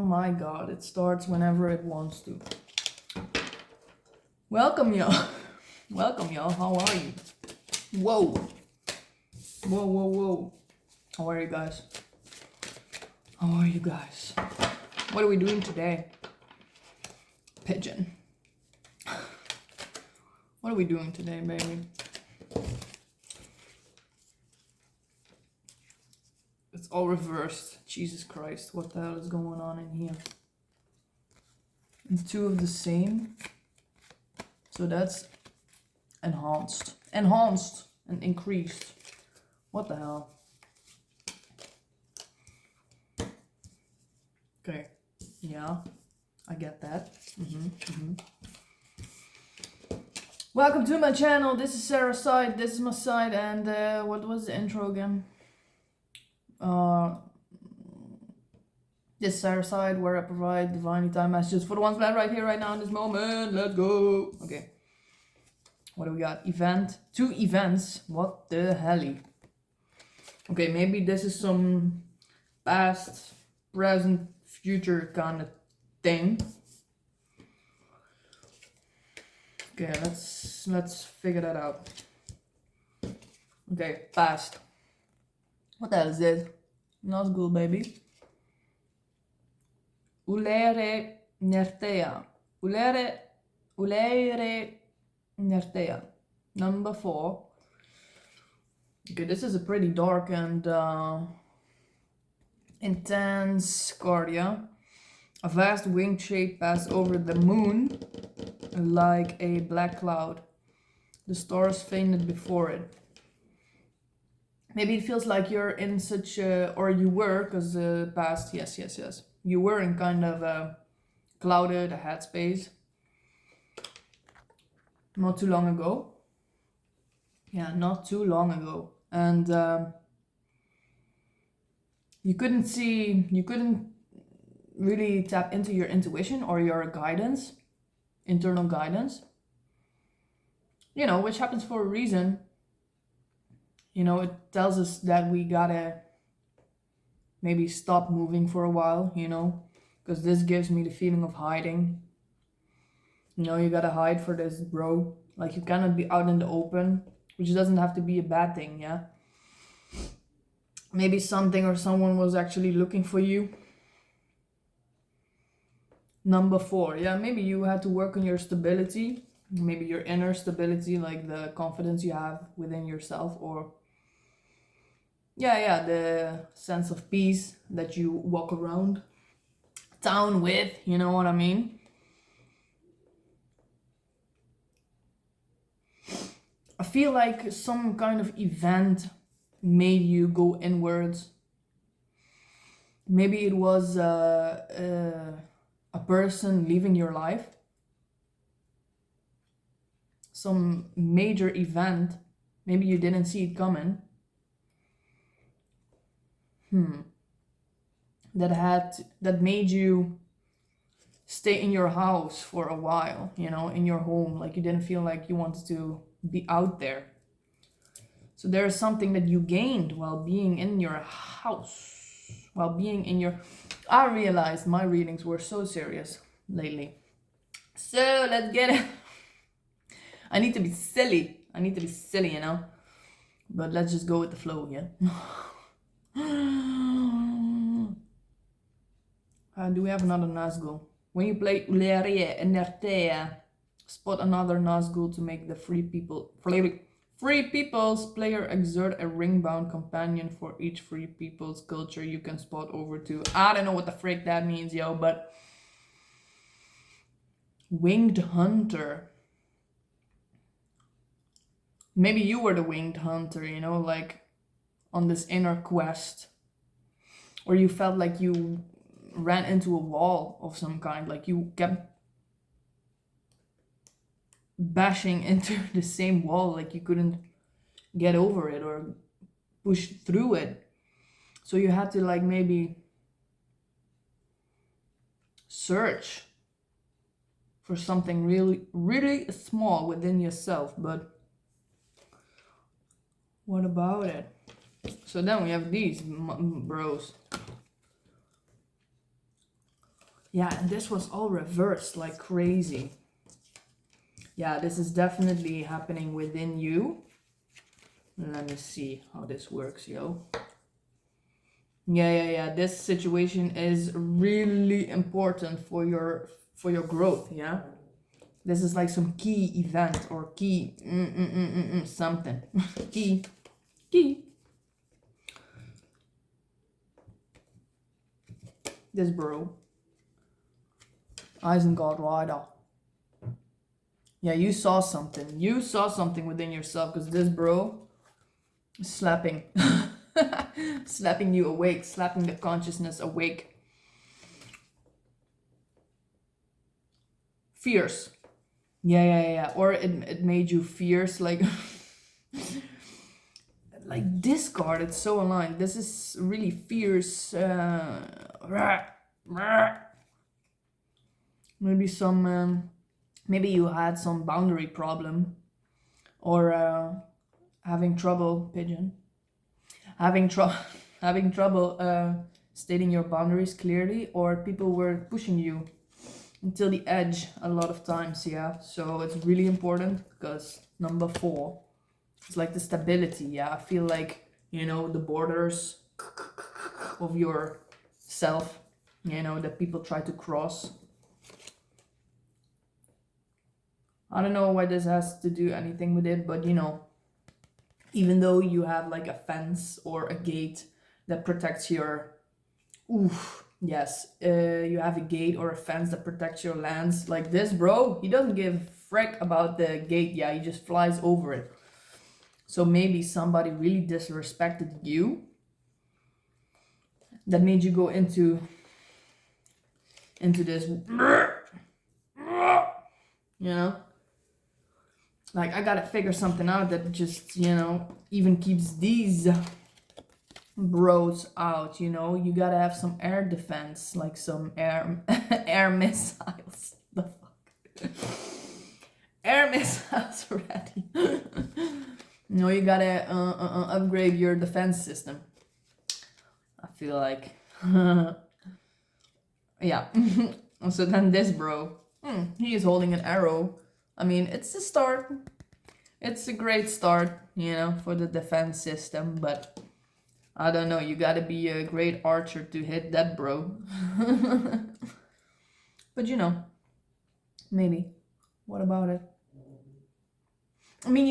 my god, it starts whenever it wants to. Welcome, y'all. Welcome, y'all. How are you? Whoa. Whoa, whoa, whoa. How are you guys? How are you guys? What are we doing today? Pigeon. What are we doing today, baby? It's all reversed. Jesus Christ, what the hell is going on in here? It's two of the same. So that's enhanced. Enhanced and increased. What the hell? Okay. Yeah, I get that. Welcome to my channel. This is Sarah's side. This is my side. And what was the intro again? This is Sarah's side, where I provide divinely timed messages for the ones that are right here, right now, in this moment. Let's go. Okay. What do we got? Event. 2 events. What the hell? Okay, maybe this is some past, present, future kind of thing. Okay, let's figure that out. Okay, past. What the hell is this? Nazgul, baby. Ulere Nertea. Ulere Nertea. Number 4. Okay, this is a pretty dark and intense card, yeah? A vast winged shape passed over the moon like a black cloud. The stars fainted before it. Maybe it feels like you're in such a, or you were, because past, yes. You were in kind of a clouded headspace not too long ago. Yeah, not too long ago. And you couldn't really tap into your intuition or your guidance, internal guidance. You know, which happens for a reason. You know, it tells us that we gotta maybe stop moving for a while, you know, because this gives me the feeling of hiding. You know, you gotta hide for this, bro. Like, you cannot be out in the open, which doesn't have to be a bad thing, yeah? Maybe something or someone was actually looking for you. Number 4, yeah, maybe you had to work on your stability, maybe your inner stability, like the confidence you have within yourself, or yeah, the sense of peace that you walk around town with, you know what I mean? I feel like some kind of event made you go inwards. Maybe it was a person leaving your life. Some major event. Maybe you didn't see it coming. That made you stay in your house for a while, you know, in your home. Like, you didn't feel like you wanted to be out there. So there's something that you gained while being in your house, while being in your... I realized my readings were so serious lately. So let's get it. I need to be silly, you know? But let's just go with the flow, yeah? Do we have another Nazgul? When you play Uleria and Nertea, spot another Nazgul to make the Free People's player exert a ring-bound companion for each Free People's culture you can spot over to. I don't know what the frick that means, yo, but... Winged Hunter. Maybe you were the Winged Hunter, you know, like on this inner quest. Or you felt like you ran into a wall of some kind, like you kept bashing into the same wall, like you couldn't get over it or push through it. So you had to, like, maybe search for something really small within yourself. But what about it? So then we have these bros. Yeah, and this was all reversed like crazy. Yeah, this is definitely happening within you. Let me see how this works, yo. Yeah. This situation is really important for your growth, yeah? This is like some key event or key something. Key. This bro. Isengard Rider. Yeah, you saw something. You saw something within yourself because this bro is slapping. Slapping you awake, slapping the consciousness awake. Fierce. Yeah. Or it made you fierce, like like this card, it's so aligned. This is really fierce. Maybe some maybe you had some boundary problem, or having trouble, pigeon, having trouble having trouble stating your boundaries clearly, or people were pushing you until the edge a lot of times. Yeah, so it's really important because number 4, it's like the stability. Yeah, I feel like, you know, the borders of your self, you know, that people try to cross. I don't know why this has to do anything with it, but you know, even though you have like a fence or a gate that protects your, you have a gate or a fence that protects your lands, like this bro, he doesn't give a frick about the gate. Yeah, he just flies over it. So maybe somebody really disrespected you that made you go into this, you know, like I gotta figure something out that just, you know, even keeps these bros out. You know, you gotta have some air defense, like some air air missiles. The fuck, air missiles ready. No, you gotta upgrade your defense system. I feel like, yeah. So then this bro, he is holding an arrow. I mean, it's a start. It's a great start, you know, for the defense system, but I don't know, you gotta be a great archer to hit that bro. But you know, maybe. What about it? I mean,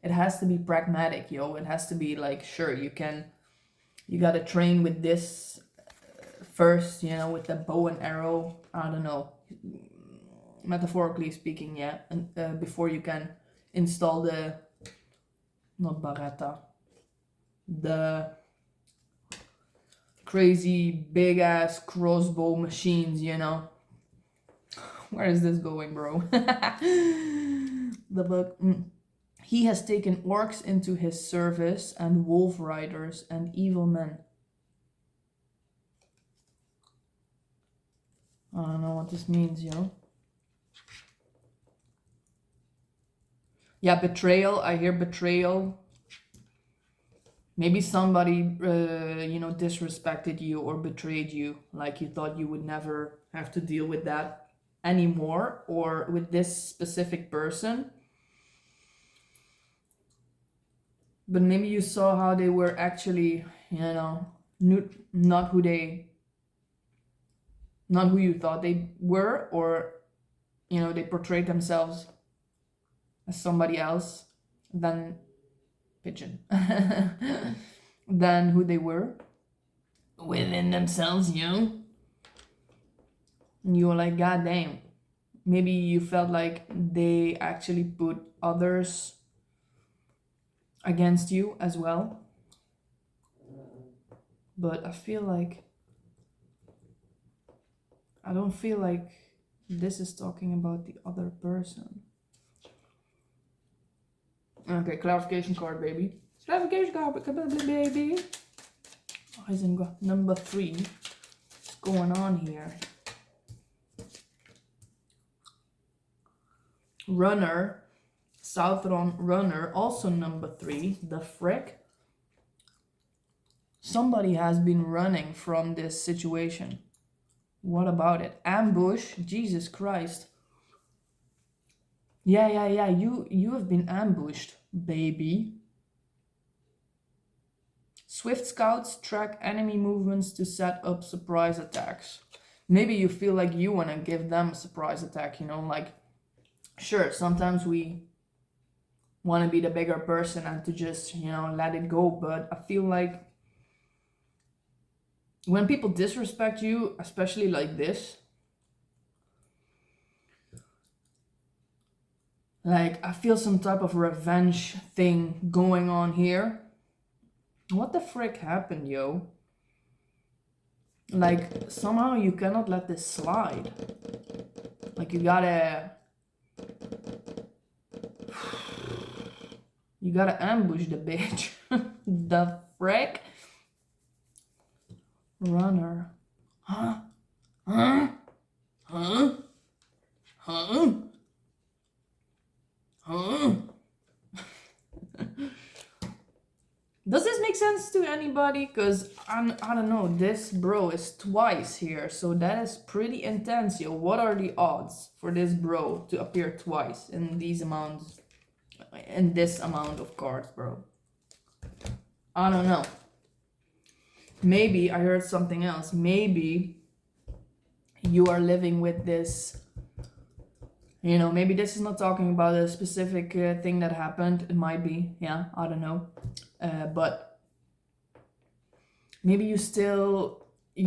it has to be pragmatic, yo. It has to be like, sure, you gotta train with this first, you know, with the bow and arrow. I don't know, metaphorically speaking, yeah. And before you can install the, not Barretta, the crazy big ass crossbow machines, you know. Where is this going, bro? The book. He has taken orcs into his service and wolf riders and evil men. I don't know what this means, yo. Yeah, betrayal. I hear betrayal. Maybe somebody, you know, disrespected you or betrayed you. Like you thought you would never have to deal with that anymore, or with this specific person. But maybe you saw how they were actually, you know, not who you thought they were, or, you know, they portrayed themselves as somebody else than pigeon, than who they were within themselves, you know. And you were like, God damn. Maybe you felt like they actually put others against you as well. But I don't feel like this is talking about the other person. Okay, clarification card, baby. Clarification card, baby. Number 3. What's going on here? Runner, Southron runner, also number 3. The frick. Somebody has been running from this situation. What about it? Ambush? Jesus Christ. Yeah. You have been ambushed, baby. Swift scouts track enemy movements to set up surprise attacks. Maybe you feel like you want to give them a surprise attack, you know, like, sure, sometimes we want to be the bigger person and to just, you know, let it go, but I feel like when people disrespect you, especially like this, like, I feel some type of revenge thing going on here. What the frick happened, yo? Like, somehow you cannot let this slide. Like, you gotta ambush the bitch. The frick? Runner. Huh? Huh? Huh? Huh? Huh? Does this make sense to anybody? Because I don't know, this bro is twice here, so that is pretty intense, yo. What are the odds for this bro to appear twice in these amounts, in this amount of cards, bro? I don't know. Maybe I heard something else. Maybe you are living with this, you know, maybe this is not talking about a specific thing that happened. It might be, yeah, I don't know. But maybe you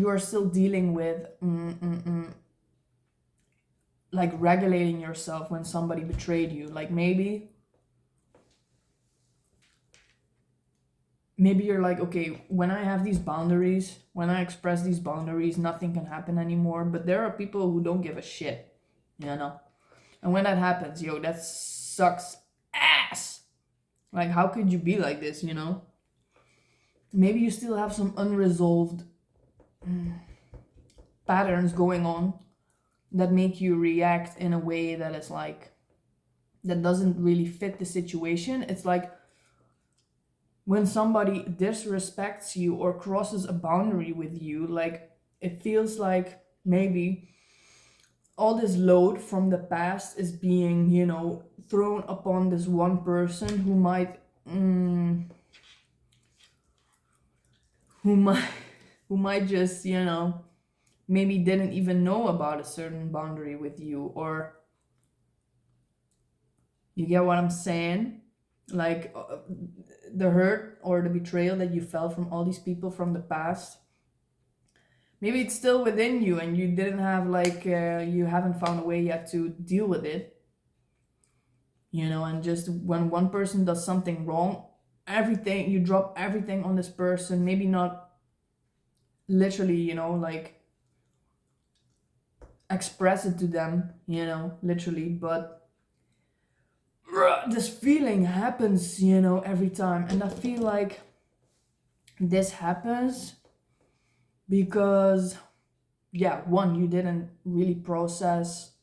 are still dealing with like regulating yourself when somebody betrayed you. Like maybe you're like, okay, when I have these boundaries, when I express these boundaries, nothing can happen anymore. But there are people who don't give a shit, you know? And when that happens, yo, that sucks ass. Like, how could you be like this, you know? Maybe you still have some unresolved patterns going on that make you react in a way that is like, that doesn't really fit the situation. It's like when somebody disrespects you or crosses a boundary with you, like it feels like maybe all this load from the past is being, you know, thrown upon this one person who might who might just, you know, maybe didn't even know about a certain boundary with you, or you get what I'm saying? Like the hurt or the betrayal that you felt from all these people from the past, maybe it's still within you and you didn't have like you haven't found a way yet to deal with it, you know. And just when one person does something wrong, everything, you drop everything on this person. Maybe not literally, you know, like express it to them, you know, literally, but this feeling happens, you know, every time. And I feel like this happens because, yeah, one, you didn't really process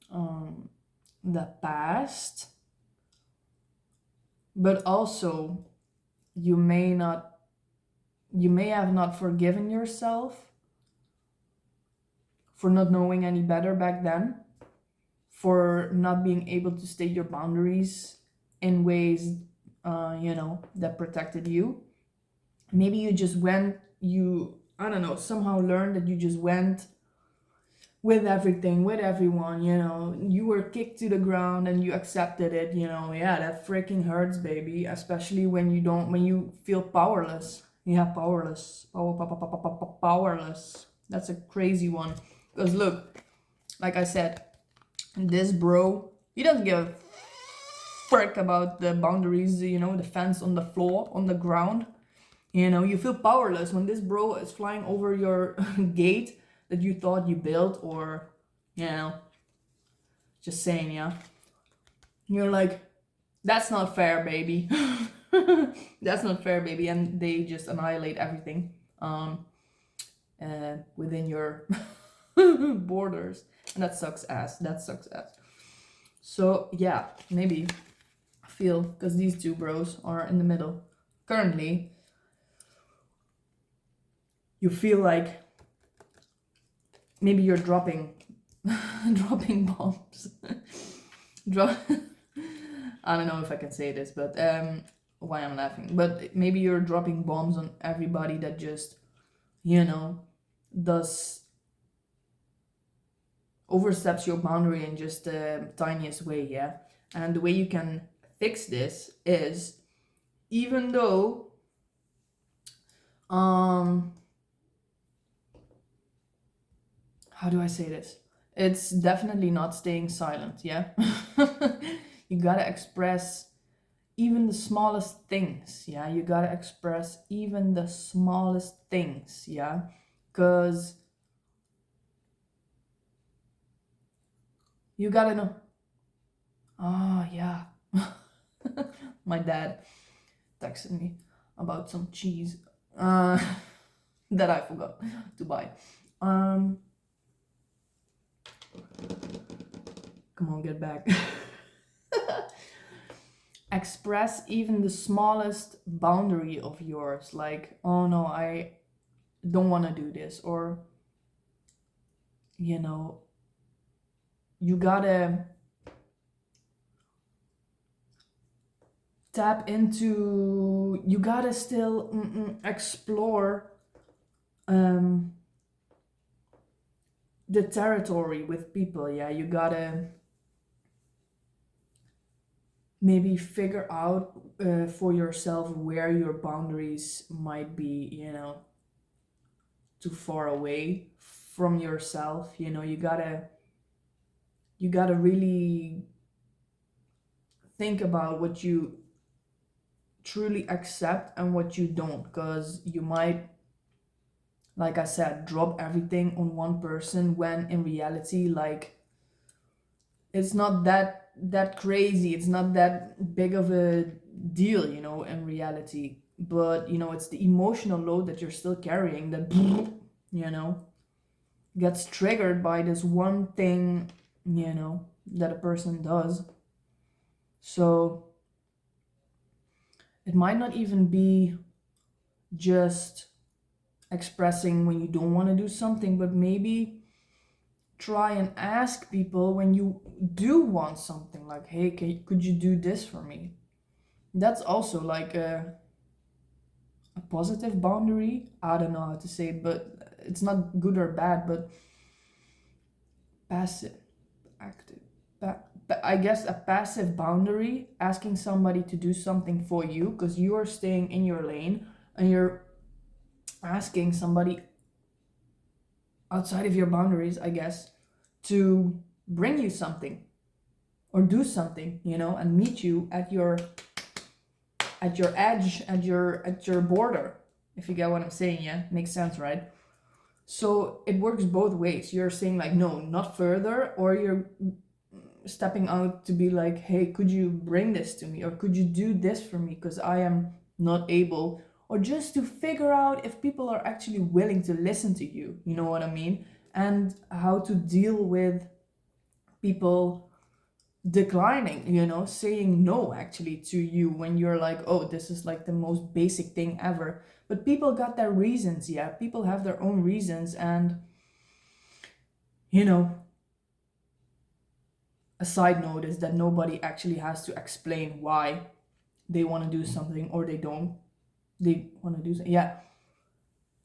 the past, but also you may have not forgiven yourself for not knowing any better back then, for not being able to state your boundaries in ways you know, that protected you. Maybe you just went, I don't know, somehow learned that you just went with everything, with everyone, you know. You were kicked to the ground and you accepted it, you know. Yeah, that freaking hurts, baby, especially when you feel powerless. Yeah, powerless. Powerless. That's a crazy one. Because look, like I said, this bro, he doesn't give a frick about the boundaries, you know, the fence on the floor, on the ground. You know, you feel powerless when this bro is flying over your gate that you thought you built, or, you know, just saying, yeah. You're like, that's not fair, baby. That's not fair, baby. And they just annihilate everything within your borders. And that sucks ass. That sucks ass. So, yeah, maybe I feel, because these two bros are in the middle currently. you feel like maybe you're dropping dropping bombs. I don't know if I can say this, but why I'm laughing. But maybe you're dropping bombs on everybody that just, you know, does oversteps your boundary in just the tiniest way, yeah? And the way you can fix this is, even though how do I say this? It's definitely not staying silent, yeah? You gotta express even the smallest things, yeah? You gotta express even the smallest things, yeah? Because you gotta know. Oh, yeah. My dad texted me about some cheese that I forgot to buy. Come on, get back. Express even the smallest boundary of yours, like, oh no, I don't want to do this, or, you know, you gotta tap into, you gotta still explore the territory with people, yeah? You gotta maybe figure out for yourself where your boundaries might be, you know, too far away from yourself. You know, you gotta really think about what you truly accept and what you don't, because you might, like I said, drop everything on one person when in reality, like, it's not that crazy, it's not that big of a deal, you know, in reality. But you know, it's the emotional load that you're still carrying that you know, gets triggered by this one thing, you know, that a person does. So it might not even be just expressing when you don't want to do something, but maybe try and ask people when you do want something, like, hey, could you do this for me? That's also like a positive boundary. I don't know how to say it, but it's not good or bad, but passive, active. I guess a passive boundary, asking somebody to do something for you because you are staying in your lane, and you're asking somebody outside of your boundaries, I guess, to bring you something or do something, you know, and meet you at your edge, at your border. If you get what I'm saying, yeah, makes sense, right? So it works both ways. You're saying like, no, not further, or you're stepping out to be like, hey, could you bring this to me, or could you do this for me because I am not able, or just to figure out if people are actually willing to listen to you, you know what I mean? And how to deal with people declining, you know, saying no actually to you when you're like, oh, this is like the most basic thing ever. But people got their reasons, yeah, people have their own reasons. And you know, a side note is that nobody actually has to explain why they want to do something or they want to do something, yeah.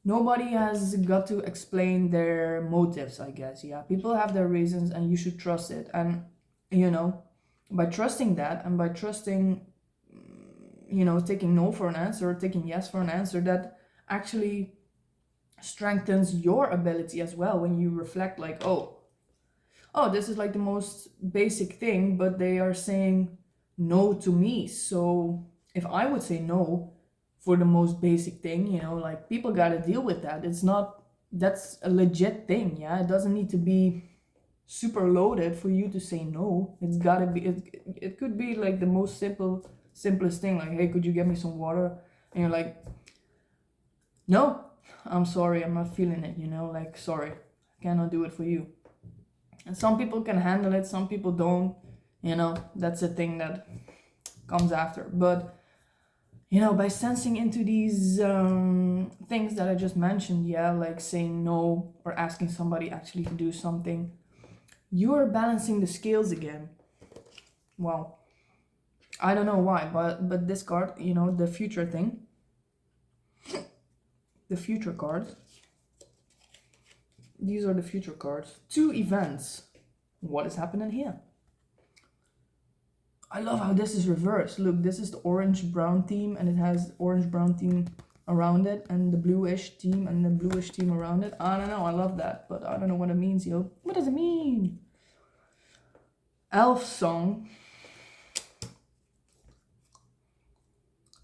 Nobody has got to explain their motives, I guess, yeah. People have their reasons and you should trust it. And you know, by trusting that, and by trusting, you know, taking no for an answer or taking yes for an answer, that actually strengthens your ability as well. When you reflect like, oh, this is like the most basic thing, but they are saying no to me. So if I would say no for the most basic thing, you know, like, people got to deal with that. It's not, that's a legit thing, yeah. It doesn't need to be super loaded for you to say no. It's got to be, it could be like the most simplest thing, like, hey, could you get me some water? And you're like, no, I'm sorry, I'm not feeling it, you know, like, sorry, I cannot do it for you. And some people can handle it, some people don't, you know, that's a thing that comes after. But you know, by sensing into these things that I just mentioned, yeah, like saying no or asking somebody actually to do something, you're balancing the scales again. Wow. I don't know why, but this card, you know, the future thing, the future cards, these are the future cards. 2 events. What is happening here? I love how this is reversed. Look, this is the orange-brown theme, and it has orange-brown theme around it, and the bluish theme, and the bluish theme around it. I don't know, I love that, but I don't know what it means, yo. What does it mean? Elf song.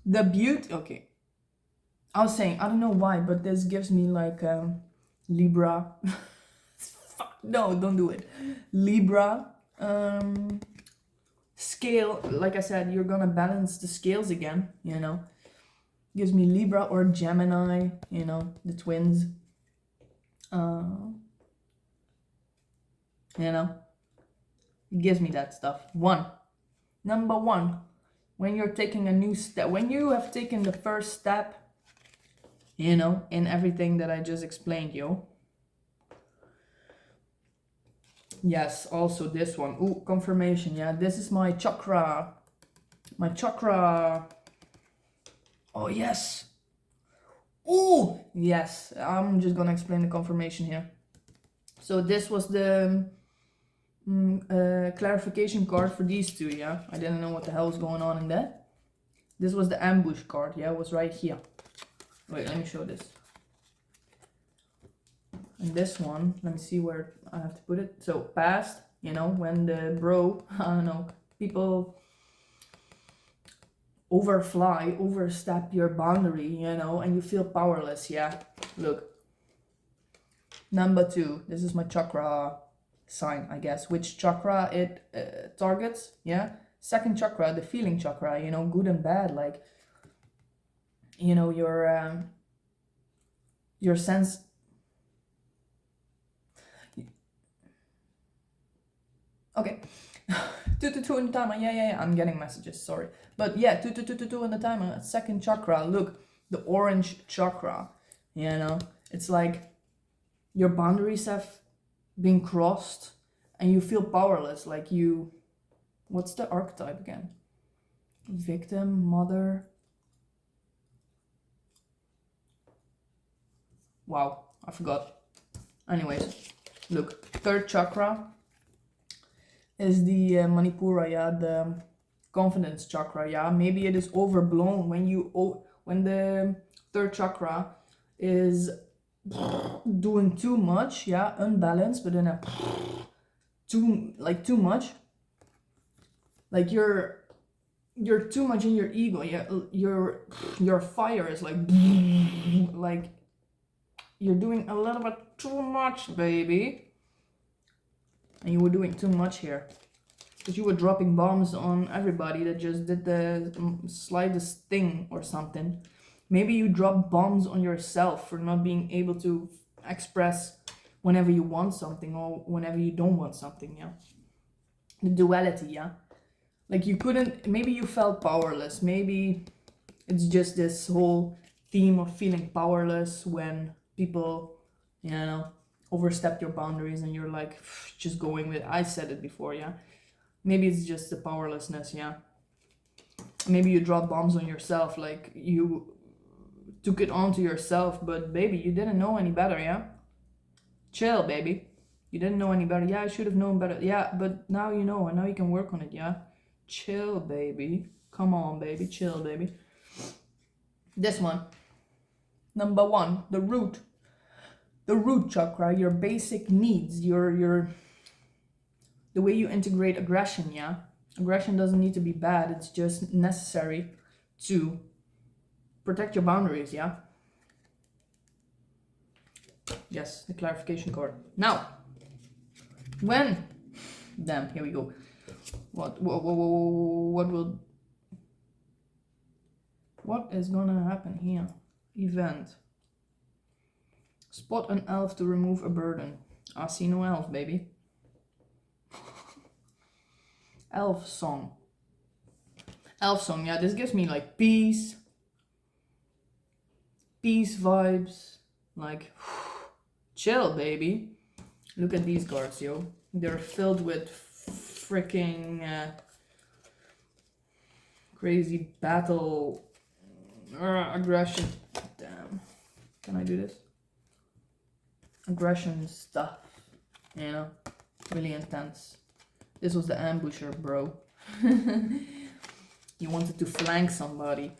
The beauty, okay. I was saying, I don't know why, but this gives me like Libra. Fuck, no, don't do it. Libra. Scale, like I said, you're gonna balance the scales again, you know. Gives me Libra or Gemini, you know, the twins. You know, it gives me that stuff. Number one, when you're taking a new step, when you have taken the first step, you know, in everything that I just explained, yo. Yes, also this one. Ooh, confirmation, yeah. This is my chakra. My chakra. Oh, yes. Ooh, yes. I'm just gonna explain the confirmation here. So this was the clarification card for these two, yeah. I didn't know what the hell was going on in that. This was the ambush card, yeah. It was right here. Wait, let me show this. And this one, let me see where I have to put it. So past, you know, when the bro, I don't know, people overstep your boundary, you know, and you feel powerless, yeah. Look. Number 2, this is my chakra sign, I guess. Which chakra it targets, yeah. Second chakra, the feeling chakra, you know, good and bad, like, you know, your sense. Okay. 2 in the timer. Yeah. I'm getting messages. Sorry, but yeah, 2 in the timer. Second chakra. Look, the orange chakra. You know, it's like your boundaries have been crossed, and you feel powerless. Like you. What's the archetype again? Victim, mother. Wow, I forgot. Anyways, look, third chakra is the Manipura, yeah, the confidence chakra, yeah. Maybe it is overblown when the third chakra is doing too much, yeah, unbalanced, but in a too much, like you're too much in your ego, yeah. Your fire is like you're doing a little bit too much, baby. And you were doing too much here. Because you were dropping bombs on everybody that just did the slightest thing or something. Maybe you drop bombs on yourself for not being able to express whenever you want something or whenever you don't want something, yeah. The duality, yeah. Like you couldn't, maybe you felt powerless. Maybe it's just this whole theme of feeling powerless when people, you know, overstep your boundaries and you're like just going with, I said it before, yeah. Maybe it's just the powerlessness, yeah. Maybe you drop bombs on yourself, like you took it onto yourself, but baby, you didn't know any better, yeah. Chill, baby. You didn't know any better. Yeah, I should have known better. Yeah, but now you know, and now you can work on it, yeah. Chill, baby. Come on, baby. Chill, baby. This one. Number 1, the root chakra, your basic needs, your the way you integrate aggression, yeah. Aggression doesn't need to be bad, it's just necessary to protect your boundaries, yeah. Yes, the clarification card. Now, here we go. What is gonna happen here? Event. Spot an elf to remove a burden. I see no elf, baby. Elf song. Yeah, this gives me like peace, peace vibes, like chill, baby. Look at these cards, yo. They're filled with freaking crazy battle, aggression. Damn. Can I do this? Aggression stuff, you know, really intense. This was the ambusher, bro. You wanted to flank somebody.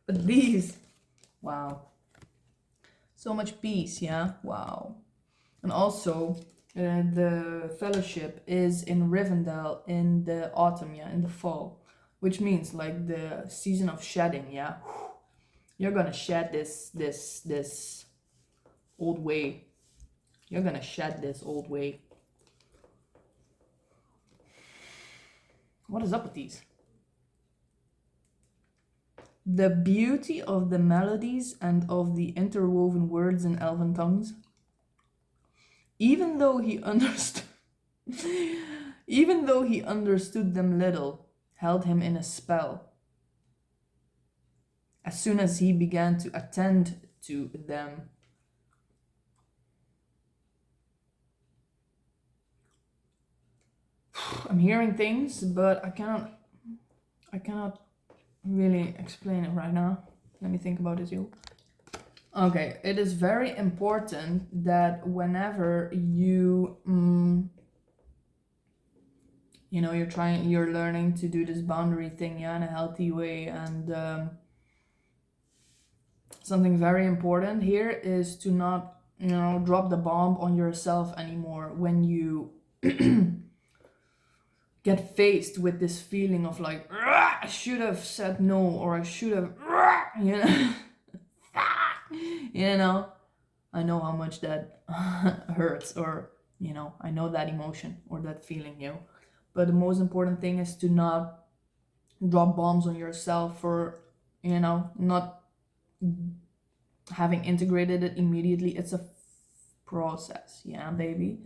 But these, wow. So much peace, yeah? Wow. And also, the fellowship is in Rivendell in the autumn, yeah, in the fall. Which means, like, the season of shedding, yeah? You're gonna shed this old way. You're gonna shed this old way. What is up with these? The beauty of the melodies and of the interwoven words in elven tongues. Even though he understood them little, held him in a spell. As soon as he began to attend to them, I'm hearing things, but I cannot really explain it right now. Let me think about it, you. Okay, it is very important that whenever you, you know, you're learning to do this boundary thing, yeah, in a healthy way, and something very important here is to not, you know, drop the bomb on yourself anymore when you get faced with this feeling of like, I should have said no, or I should have, you know. You know, I know how much that hurts, or, you know, I know that emotion or that feeling, you know. But the most important thing is to not drop bombs on yourself for, you know, not having integrated it immediately. It's a process, yeah, baby.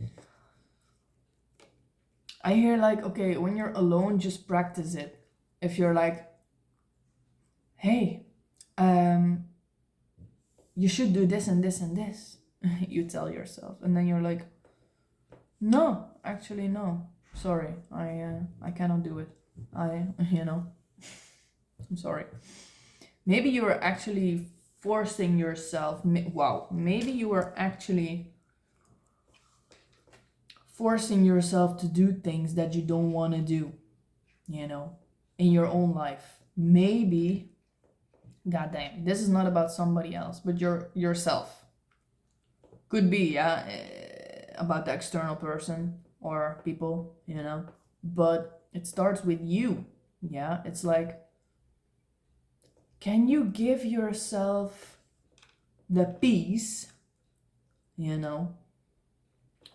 I hear like, okay, when you're alone, just practice it. If you're like, hey, you should do this and this and this, you tell yourself, and then you're like, no, actually no, sorry, I cannot do it. You know, I'm sorry. Maybe you are actually forcing yourself. Wow, maybe you are actually forcing yourself to do things that you don't want to do, you know, in your own life. Maybe, goddamn, this is not about somebody else, but yourself. Could be, yeah, about the external person or people, you know, but it starts with you, yeah. It's like, can you give yourself the peace, you know?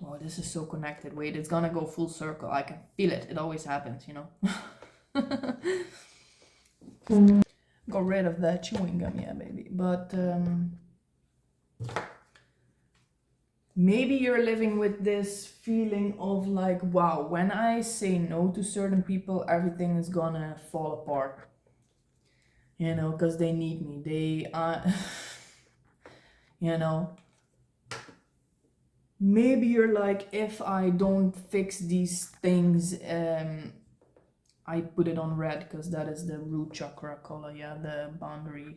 Oh, this is so connected. Wait, it's gonna go full circle. I can feel it. It always happens, you know. Got rid of that chewing gum, yeah, baby. But maybe you're living with this feeling of like, wow, when I say no to certain people, everything is gonna fall apart. You know, because they need me. They, you know. Maybe you're like, if I don't fix these things, I put it on red because that is the root chakra color, yeah, the boundary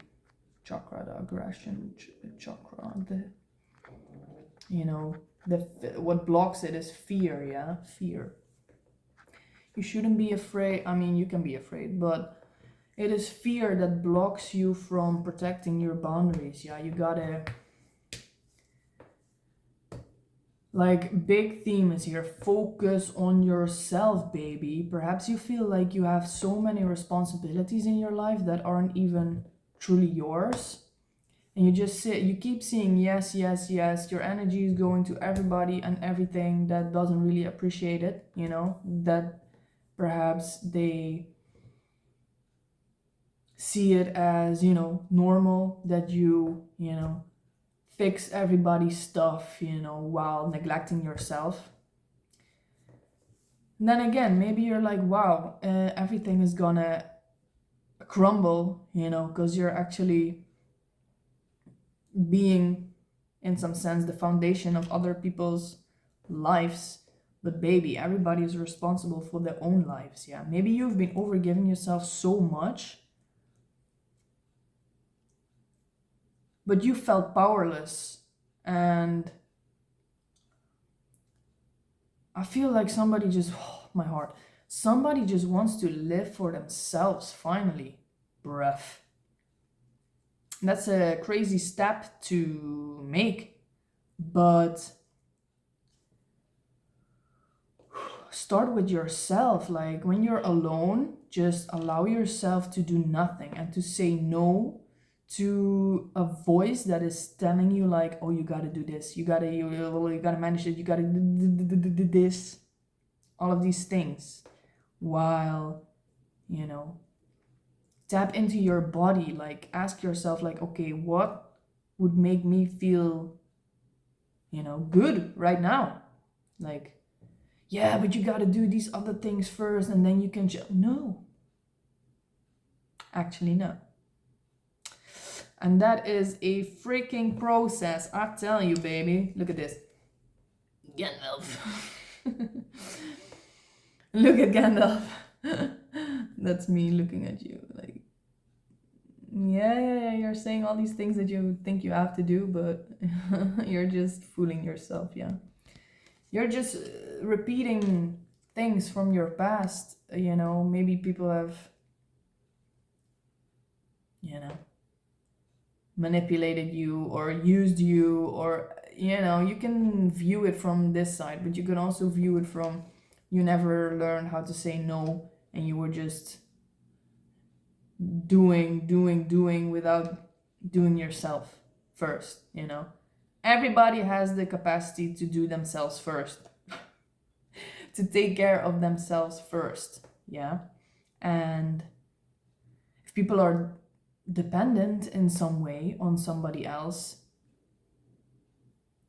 chakra, the aggression chakra, the, you know, the what blocks it is fear, yeah, fear. You shouldn't be afraid. I mean, you can be afraid, but it is fear that blocks you from protecting your boundaries, yeah. You gotta, like, big theme is here, focus on yourself, baby. Perhaps you feel like you have so many responsibilities in your life that aren't even truly yours, and you keep saying yes, yes, yes. Your energy is going to everybody and everything that doesn't really appreciate it, you know, that perhaps they see it as, you know, normal that you know, fix everybody's stuff, you know, while neglecting yourself. And then again, maybe you're like, wow, everything is gonna crumble, you know, because you're actually being, in some sense, the foundation of other people's lives. But baby, everybody is responsible for their own lives. Yeah, maybe you've been overgiving yourself so much, but you felt powerless. And I feel like somebody just, my heart, somebody just wants to live for themselves finally. Bruh. That's a crazy step to make, but start with yourself. Like when you're alone, just allow yourself to do nothing and to say no to a voice that is telling you like, oh, you gotta do this, you gotta manage it, you gotta do this, all of these things, while, you know, tap into your body. Like ask yourself like, okay, what would make me feel, you know, good right now? Like, yeah, but you got to do these other things first and then you can just, no, actually no. And that is a freaking process, I tell you, baby. Look at this. Gandalf. Look at Gandalf. That's me looking at you like, yeah, you're saying all these things that you think you have to do, but you're just fooling yourself. Yeah, you're just repeating things from your past. You know, maybe people have, you know, manipulated you or used you, or, you know, you can view it from this side, but you can also view it from, you never learned how to say no and you were just doing without doing yourself first. You know, everybody has the capacity to do themselves first, to take care of themselves first. Yeah. And if people are dependent in some way on somebody else,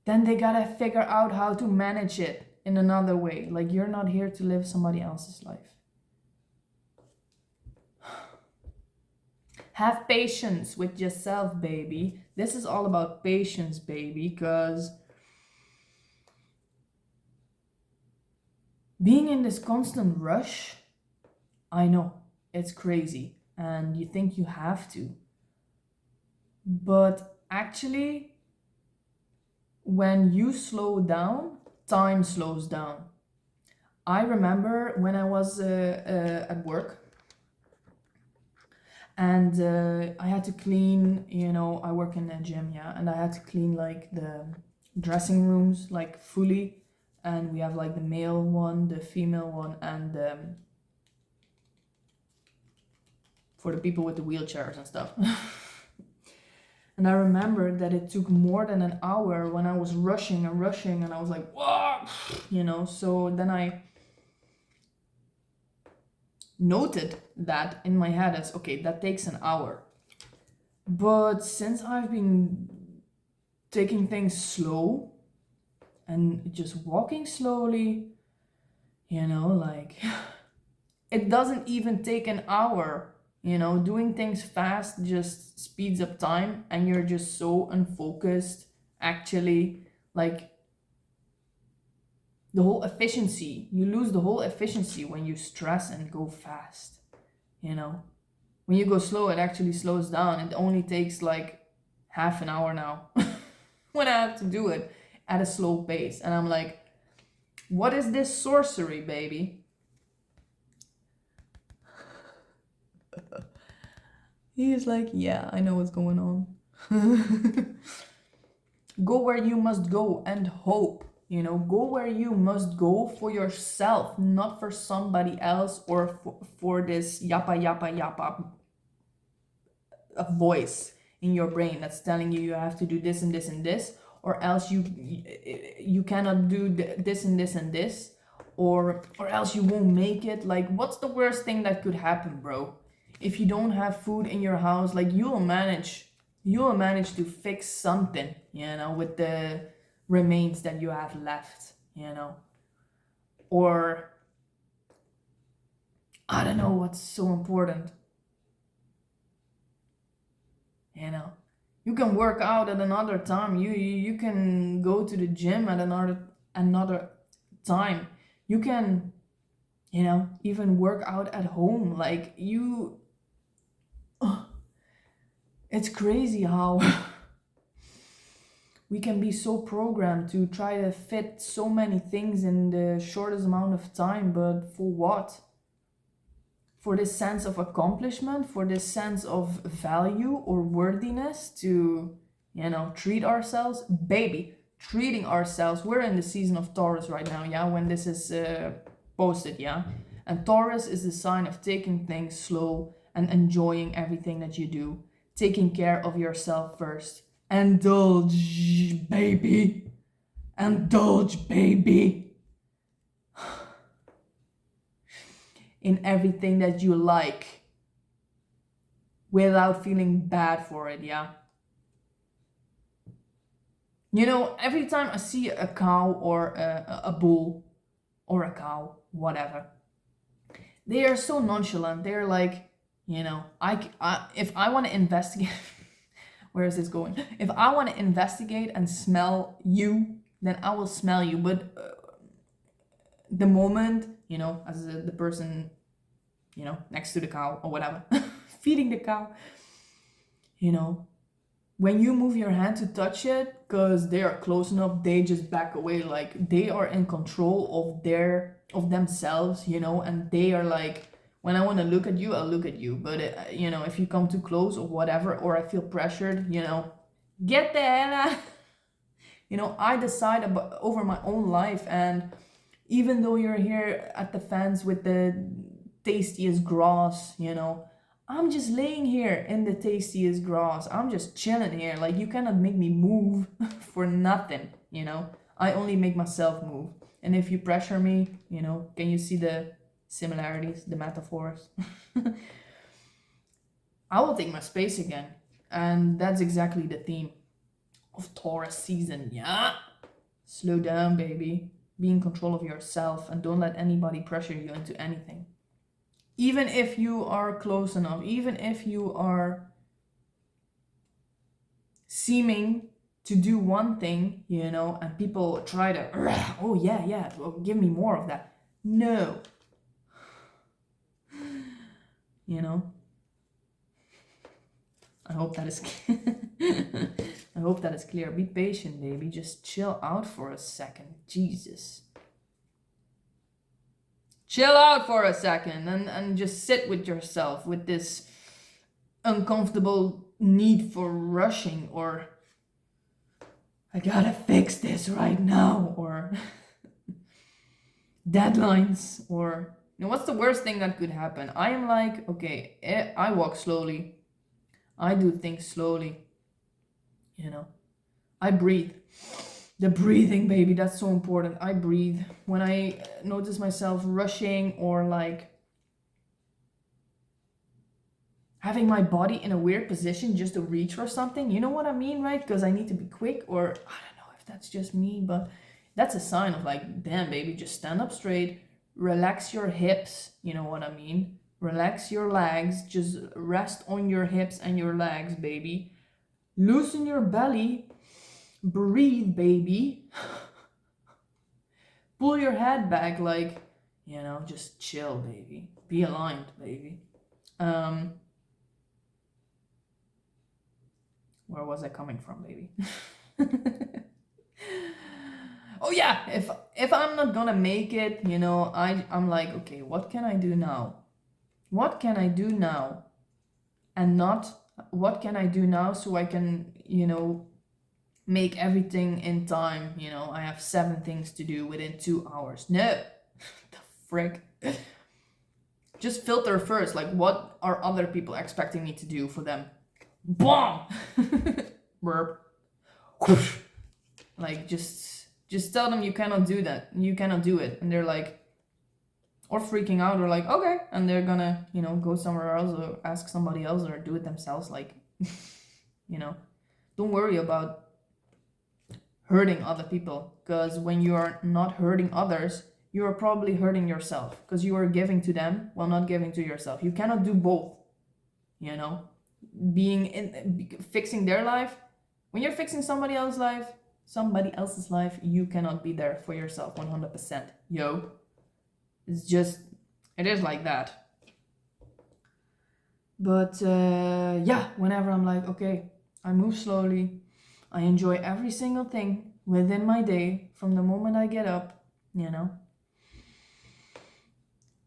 then they gotta figure out how to manage it in another way. Like, you're not here to live somebody else's life. Have patience with yourself, baby. This is all about patience, baby, because being in this constant rush, I know, it's crazy, and you think you have to. But actually, when you slow down, time slows down. I remember when I was at work, and I had to clean, you know, I work in a gym, yeah, and I had to clean like the dressing rooms like fully, and we have like the male one, the female one, and for the people with the wheelchairs and stuff. And I remember that it took more than an hour when I was rushing and rushing, and I was like, whoa, you know. So then I noted that in my head as, okay, that takes an hour. But since I've been taking things slow and just walking slowly, you know, like it doesn't even take an hour. You know, doing things fast just speeds up time, and you're just so unfocused, actually. Like, the whole efficiency, you lose the whole efficiency when you stress and go fast, you know. When you go slow, it actually slows down. It only takes like half an hour now when I have to do it at a slow pace. And I'm like, what is this sorcery, baby? He is like, yeah, I know what's going on. Go where you must go and hope. You know, go where you must go for yourself, not for somebody else, or for this yappa yappa yappa a voice in your brain that's telling you you have to do this and this and this, or else you cannot do this and this and this, or else you won't make it. Like, what's the worst thing that could happen, bro? If you don't have food in your house, like, you'll manage to fix something, you know, with the remains that you have left, you know. Or I don't know what's so important, you know. You can work out at another time. You can go to the gym at another time. You can, even work out at home. Like you, it's crazy how we can be so programmed to try to fit so many things in the shortest amount of time, but for what? For this sense of accomplishment, for this sense of value or worthiness to, treat ourselves. Baby, treating ourselves. We're in the season of Taurus right now, yeah, when this is posted, yeah. And Taurus is the sign of taking things slow and enjoying everything that you do, taking care of yourself first. Indulge, baby. Indulge, baby. In everything that you like without feeling bad for it, yeah? Every time I see a cow or a bull or a cow, whatever, they are so nonchalant. They're like, if I want to investigate, where is this going? If I want to investigate and smell you, then I will smell you. But the moment, as the person, next to the cow or whatever, feeding the cow, when you move your hand to touch it, because they are close enough, they just back away. Like they are in control of themselves, and they are like, when I want to look at you, I'll look at you. But if you come too close or whatever, or I feel pressured, get the hell out. I decide over my own life. And even though you're here at the fence with the tastiest grass, I'm just laying here in the tastiest grass. I'm just chilling here. Like, you cannot make me move for nothing, I only make myself move. And if you pressure me, can you see the similarities, the metaphors? I will take my space again. And that's exactly the theme of Taurus season, yeah? Slow down, baby. Be in control of yourself and don't let anybody pressure you into anything. Even if you are close enough, even if you are seeming to do one thing, and people try to, oh yeah, well, give me more of that. No. I hope that is I hope that is clear. Be patient, baby. Just chill out for a second. Jesus. Chill out for a second and just sit with yourself with this uncomfortable need for rushing, or I gotta fix this right now, or deadlines, or what's the worst thing that could happen? I am like, okay, I walk slowly. I do things slowly. I breathe. The breathing, baby, that's so important. I breathe. When I notice myself rushing or like having my body in a weird position just to reach for something, you know what I mean, right? Because I need to be quick, or I don't know if that's just me, but that's a sign of like, damn, baby, just stand up straight, relax your hips, you know what I mean? Relax your legs, just rest on your hips and your legs, baby. Loosen your belly. Breathe, baby. Pull your head back, like, just chill, baby. Be aligned, baby. Where was I coming from, baby? Oh yeah, if I'm not gonna make it, I'm like, okay, what can I do now? What can I do now? And not what can I do now so I can, make everything in time. I have 7 things to do within 2 hours. No. The frick. Just filter first, like, what are other people expecting me to do for them? Bomb. Burp. Like, just tell them you cannot do that, you cannot do it, and they're like, or freaking out, or like, okay, and they're gonna go somewhere else or ask somebody else or do it themselves. Like, don't worry about hurting other people, because when you are not hurting others, you are probably hurting yourself, because you are giving to them while not giving to yourself. You cannot do both. fixing their life. When you're fixing somebody else's life, you cannot be there for yourself 100%. Yo, it is like that. But yeah, whenever I'm like, okay, I move slowly, I enjoy every single thing within my day from the moment I get up, you know.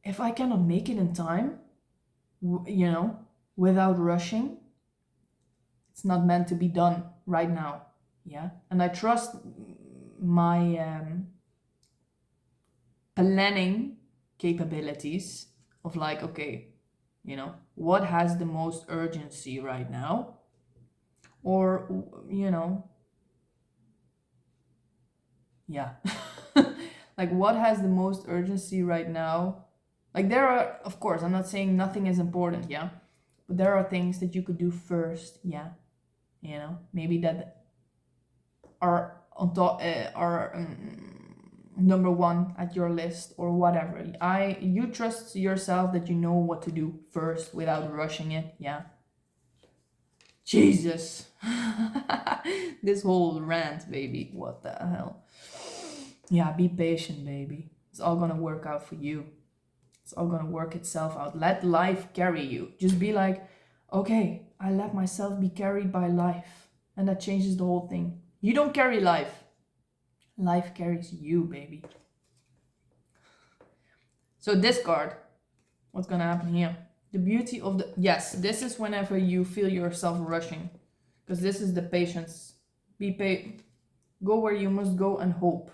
If I cannot make it in time, you know, without rushing, it's not meant to be done right now. Yeah. And I trust my planning capabilities of like, okay, you know, what has the most urgency right now? Or, you know, yeah. Like, what has the most urgency right now? Like, there are, of course, I'm not saying nothing is important, yeah? But there are things that you could do first, yeah? You know, maybe that are on top, number one at your list or whatever. You trust yourself that you know what to do first without rushing it, yeah? Jesus. This whole rant, baby. What the hell? Yeah, be patient, baby. It's all gonna work out for you. It's all gonna work itself out. Let life carry you. Just be like, okay, I let myself be carried by life. And that changes the whole thing. You don't carry life. Life carries you, baby. So this card, what's gonna happen here? The beauty of the... Yes, this is whenever you feel yourself rushing. Because this is the patience. Go where you must go and hope.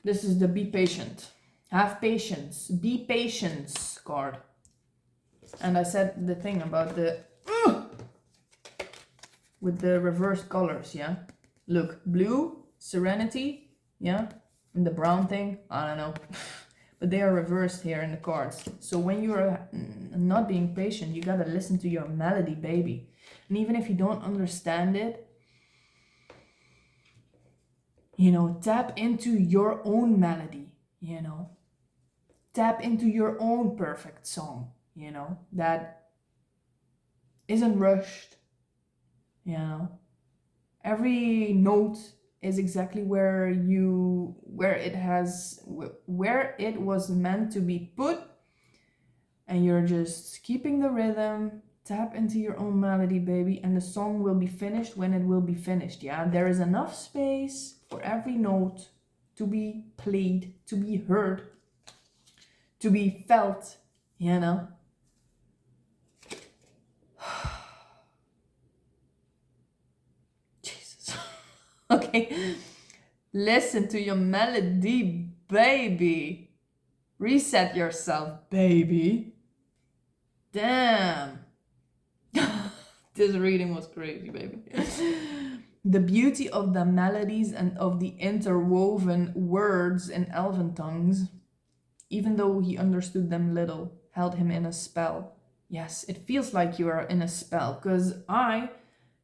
This is the be patient. Have patience. Be patience card. And I said the thing about the... with the reversed colors, yeah? Look, blue, serenity, yeah? And the brown thing, I don't know. But they are reversed here in the cards. So when you are not being patient, you gotta listen to your melody, baby. And even if you don't understand it, you know, tap into your own melody, you know. Tap into your own perfect song, you know, that isn't rushed, you know. Every note is exactly where it was meant to be put, and you're just keeping the rhythm. Tap into your own melody, baby, and the song will be finished when it will be finished. Yeah, there is enough space for every note to be played, to be heard, to be felt, you know. Jesus. Okay, listen to your melody, baby. Reset yourself, baby. Damn. This reading was crazy, baby. The beauty of the melodies and of the interwoven words in elven tongues, even though he understood them little, held him in a spell. Yes, it feels like you are in a spell, because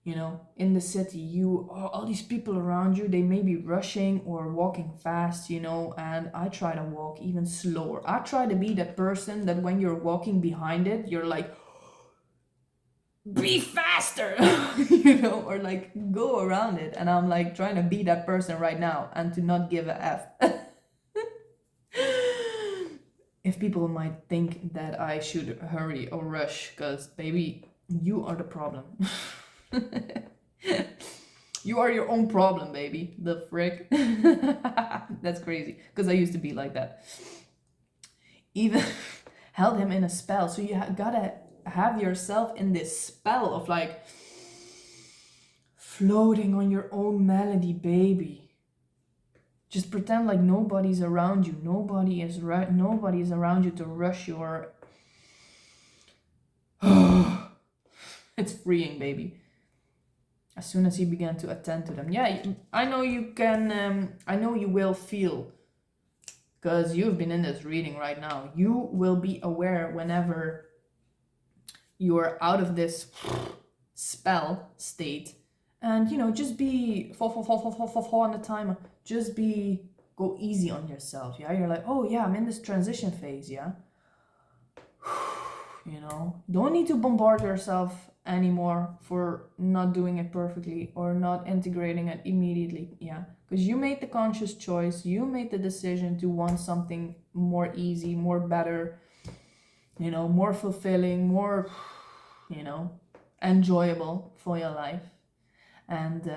you know, in the city, all these people around you, they may be rushing or walking fast, you know, and I try to walk even slower. I try to be that person that when you're walking behind it, you're like, be faster, you know, or like go around it. And I'm like trying to be that person right now and to not give a F. If people might think that I should hurry or rush, because baby, you are the problem. You are your own problem, baby. The frick. That's crazy, because I used to be like that. Even held him in a spell. So you gotta have yourself in this spell of like floating on your own melody, baby. Just pretend like nobody's around you. Nobody is around you to rush your... It's freeing, baby. As soon as he began to attend to them. Yeah, I know you can... I know you will feel, because you've been in this reading right now. You will be aware whenever you're out of this spell state, and you know, just be fall on the timer. Just go easy on yourself. Yeah, you're like, oh yeah, I'm in this transition phase. Yeah, you know, don't need to bombard yourself anymore for not doing it perfectly or not integrating it immediately. Yeah, because you made the conscious choice, you made the decision to want something more easy, more better, you know, more fulfilling, more, you know, enjoyable for your life. And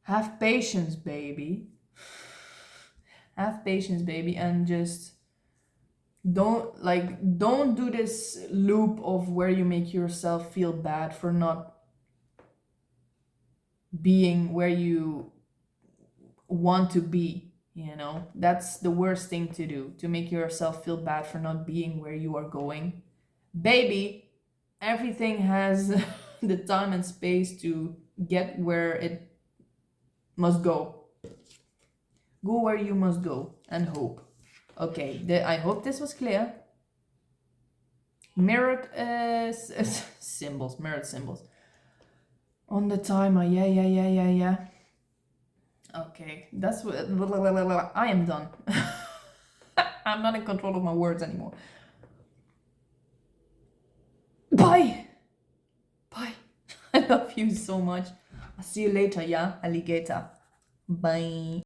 have patience, baby. Have patience, baby, and just don't do this loop of where you make yourself feel bad for not being where you want to be. You know, that's the worst thing to do, to make yourself feel bad for not being where you are going. Baby, everything has the time and space to get where it must go. Go where you must go and hope. Okay, I hope this was clear. Mirrored symbols, mirrored symbols. On the timer, yeah. Okay, that's what. I am done. I'm not in control of my words anymore. Bye! Bye. I love you so much. I'll see you later, yeah, alligator. Bye.